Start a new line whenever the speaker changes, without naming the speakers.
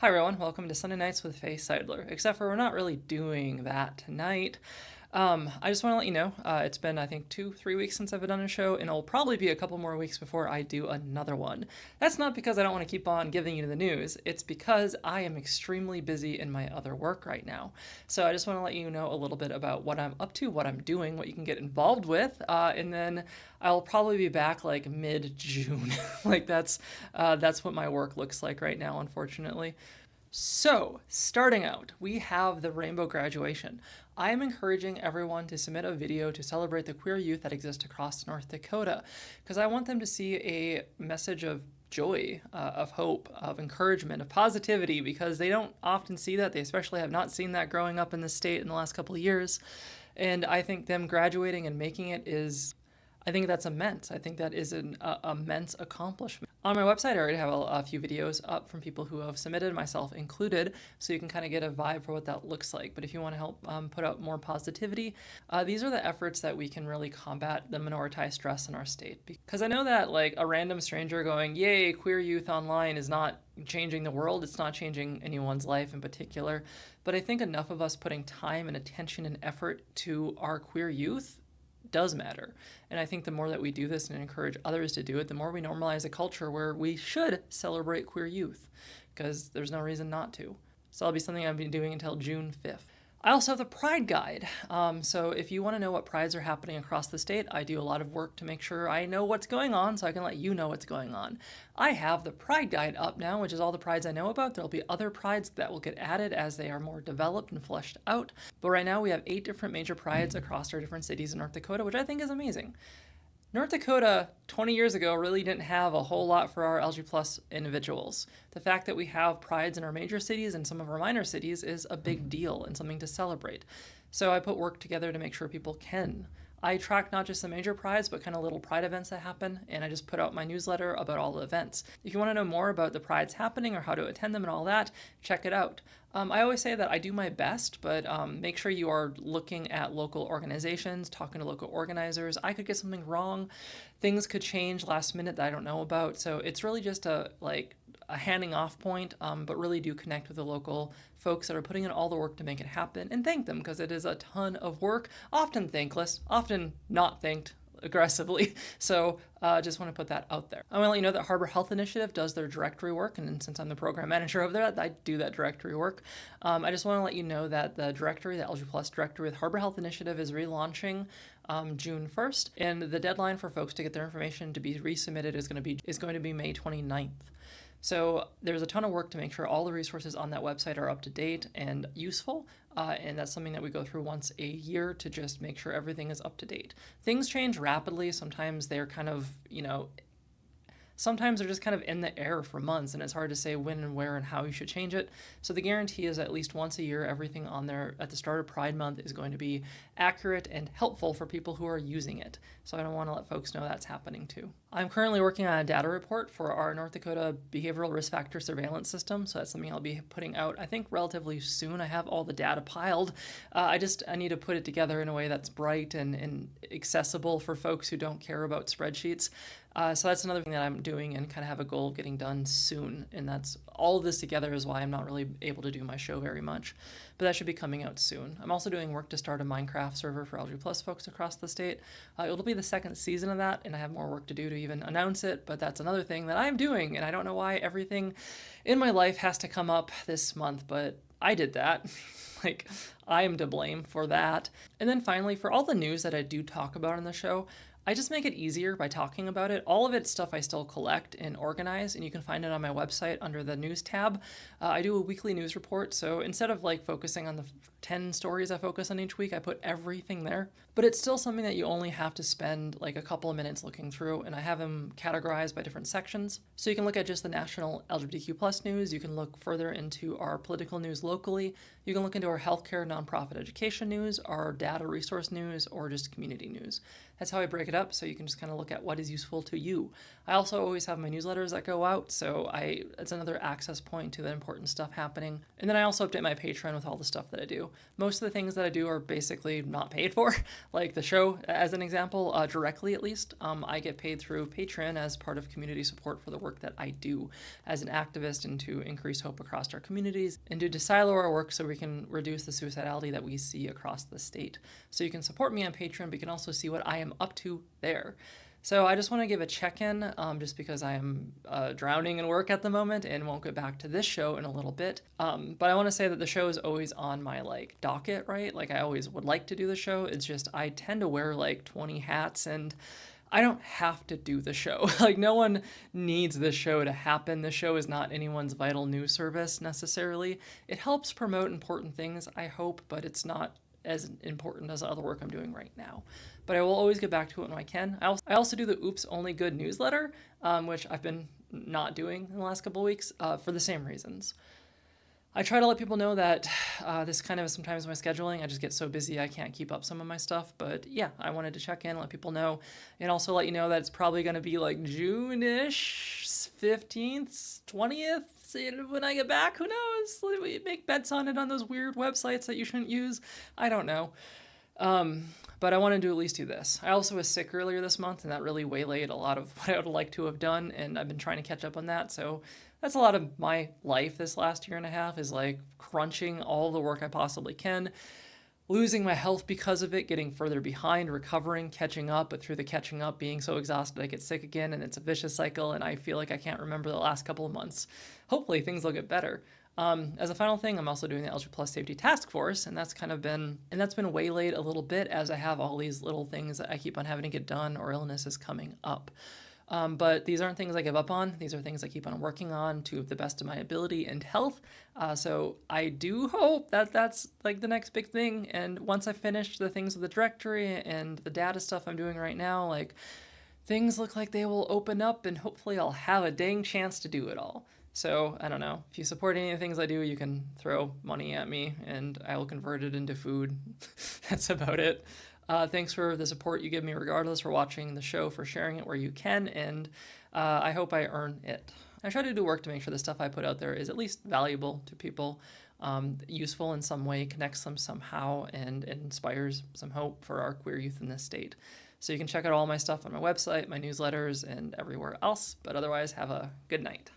Hi everyone, welcome to Sunday Nights with Faye Seidler, except for we're not really doing that tonight. I just want to let you know, it's been, I think, 2-3 weeks since I've done a show, and it'll probably be a couple more weeks before I do another one. That's not because I don't want to keep on giving you the news, it's because I am extremely busy in my other work right now. So I just want to let you know a little bit about what I'm up to, what I'm doing, what you can get involved with, and then I'll probably be back like mid-June. Like that's what my work looks like right now, unfortunately. So, starting out, we have the rainbow graduation. I am encouraging everyone to submit a video to celebrate the queer youth that exist across North Dakota, because I want them to see a message of joy, of hope, of encouragement, of positivity, because they don't often see that. They especially have not seen that growing up in the state in the last couple of years. And I think them graduating and making it is I think that's immense. I think that is an immense accomplishment. On my website, I already have a few videos up from people who have submitted, myself included, so you can kind of get a vibe for what that looks like. But if you want to help put out more positivity, these are the efforts that we can really combat the minoritized stress in our state. Because I know that like a random stranger going, "Yay, queer youth online," is not changing the world. It's not changing anyone's life in particular. But I think enough of us putting time and attention and effort to our queer youth does matter. And I think the more that we do this and encourage others to do it, the more we normalize a culture where we should celebrate queer youth, because there's no reason not to. So that'll be something I'll be doing until June 5th. I also have the Pride Guide. So if you want to know what prides are happening across the state, I do a lot of work to make sure I know what's going on so I can let you know what's going on. I have the Pride Guide up now, which is all the prides I know about. There'll be other prides that will get added as they are more developed and fleshed out. But right now we have 8 different major prides across our different cities in North Dakota, which I think is amazing. North Dakota 20 years ago really didn't have a whole lot for our LG plus individuals. The fact that we have prides in our major cities and some of our minor cities is a big deal and something to celebrate. So I put work together to make sure people can. I track not just the major prides, but kind of little pride events that happen, and I just put out my newsletter about all the events. If you want to know more about the prides happening or how to attend them and all that, check it out. I always say that I do my best, but make sure you are looking at local organizations, talking to local organizers. I could get something wrong. Things could change last minute that I don't know about. So it's really just a handing off point, but really do connect with the local folks that are putting in all the work to make it happen and thank them, because it is a ton of work, often thankless, often not thanked aggressively. So just want to put that out there. I want to let you know that Harbor Health Initiative does their directory work, and since I'm the program manager over there, I do that directory work. I just want to let you know that the directory, the LG Plus directory with Harbor Health Initiative, is relaunching June 1st, and the deadline for folks to get their information to be resubmitted is going to be May 29th. So there's a ton of work to make sure all the resources on that website are up to date and useful, and that's something that we go through once a year to just make sure everything is up to date. Things change rapidly. Sometimes they're kind of, sometimes they're just kind of in the air for months, and it's hard to say when and where and how you should change it. So the guarantee is at least once a year, everything on there at the start of Pride Month is going to be accurate and helpful for people who are using it. So I don't want to let folks know that's happening too. I'm currently working on a data report for our North Dakota behavioral risk factor surveillance system. So that's something I'll be putting out, I think, relatively soon. I have all the data piled. I need to put it together in a way that's bright and accessible for folks who don't care about spreadsheets. So that's another thing that I'm doing and kind of have a goal of getting done soon. And that's all of this together is why I'm not really able to do my show very much. But that should be coming out soon. I'm also doing work to start a Minecraft server for LG Plus folks across the state. It'll be the second season of that, and I have more work to do to even announce it, but that's another thing that I'm doing, and I don't know why everything in my life has to come up this month, but I did that. I am to blame for that. And then finally, for all the news that I do talk about on the show, I just make it easier by talking about it. All of it's stuff I still collect and organize, and you can find it on my website under the news tab. I do a weekly news report, so instead of focusing on the 10 stories I focus on each week, I put everything there. But it's still something that you only have to spend a couple of minutes looking through, and I have them categorized by different sections. So you can look at just the national LGBTQ plus news, you can look further into our political news locally, you can look into our healthcare, nonprofit education news, our data resource news, or just community news. That's how I break it up so you can just kind of look at what is useful to you. I also always have my newsletters that go out, so it's another access point to the important stuff happening. And then I also update my Patreon with all the stuff that I do. Most of the things that I do are basically not paid for, like the show, as an example, directly at least. I get paid through Patreon as part of community support for the work that I do as an activist and to increase hope across our communities and to silo our work so we can reduce the suicidality that we see across the state. So you can support me on Patreon, but you can also see what I am up to there. So I just want to give a check-in, just because I am drowning in work at the moment and won't get back to this show in a little bit. But I want to say that the show is always on my docket, right? I always would like to do the show. It's just I tend to wear 20 hats and I don't have to do the show. No one needs this show to happen. The show is not anyone's vital news service necessarily. It helps promote important things, I hope, but it's not as important as the other work I'm doing right now. But I will always get back to it when I can. I also do the Oops Only Good newsletter, which I've been not doing in the last couple of weeks for the same reasons. I try to let people know that this kind of is sometimes my scheduling. I just get so busy I can't keep up some of my stuff. But yeah, I wanted to check in, let people know, and also let you know that it's probably going to be June-ish, 15th, 20th. When I get back, who knows? We make bets on it on those weird websites that you shouldn't use. I don't know. But I wanted to at least do this. I also was sick earlier this month, and that really waylaid a lot of what I would like to have done, and I've been trying to catch up on that. So that's a lot of my life this last year and a half is crunching all the work I possibly can, losing my health because of it, getting further behind, recovering, catching up, but through the catching up, being so exhausted I get sick again, and it's a vicious cycle, and I feel like I can't remember the last couple of months. Hopefully things will get better. As a final thing, I'm also doing the LGBT Plus Safety Task Force, and that's been waylaid a little bit as I have all these little things that I keep on having to get done or illnesses coming up. But these aren't things I give up on. These are things I keep on working on to the best of my ability and health. So I do hope that that's the next big thing. And once I finish the things with the directory and the data stuff I'm doing right now, things look like they will open up and hopefully I'll have a dang chance to do it all. So I don't know. If you support any of the things I do, you can throw money at me and I will convert it into food. That's about it. Thanks for the support you give me regardless, for watching the show, for sharing it where you can, and I hope I earn it. I try to do work to make sure the stuff I put out there is at least valuable to people, useful in some way, connects them somehow, and inspires some hope for our queer youth in this state. So you can check out all my stuff on my website, my newsletters, and everywhere else, but otherwise have a good night.